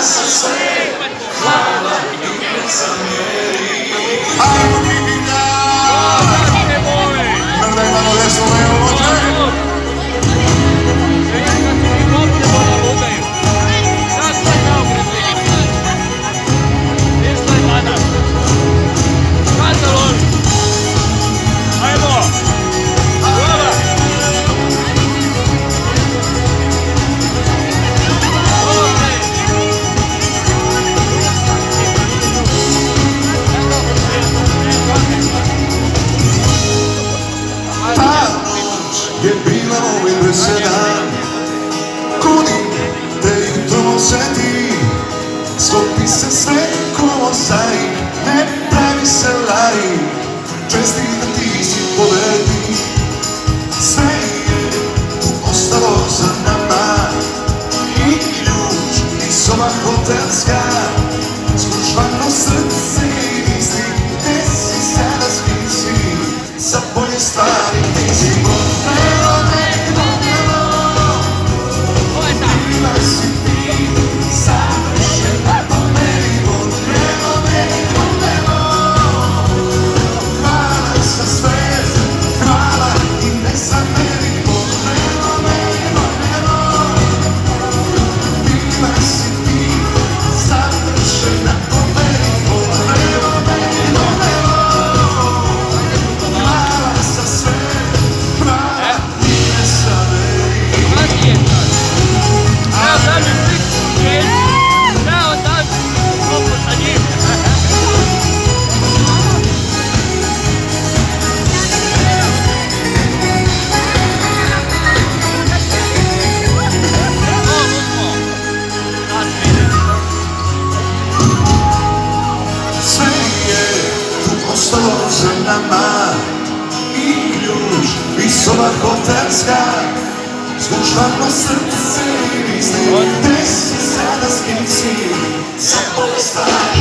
za sve, hvala i nek zamjeri. Ajmo Kikija! Mrdaj malo desno, levo, može! Je bila moj presedan, kudi te jutro osjeti, sklopi se sve ko osaj, ne pravi se lari, česti da ti si pobedi. Sve je tu ostalo za nama, i ključ i soba hotelska, skrušvano srce i misli, gde si sada spisi, za bolje stvari ti si za nama, i ključ i soba hotelska, zgužvano srce i misli, gde si sada, s kim si, za bolje stvari.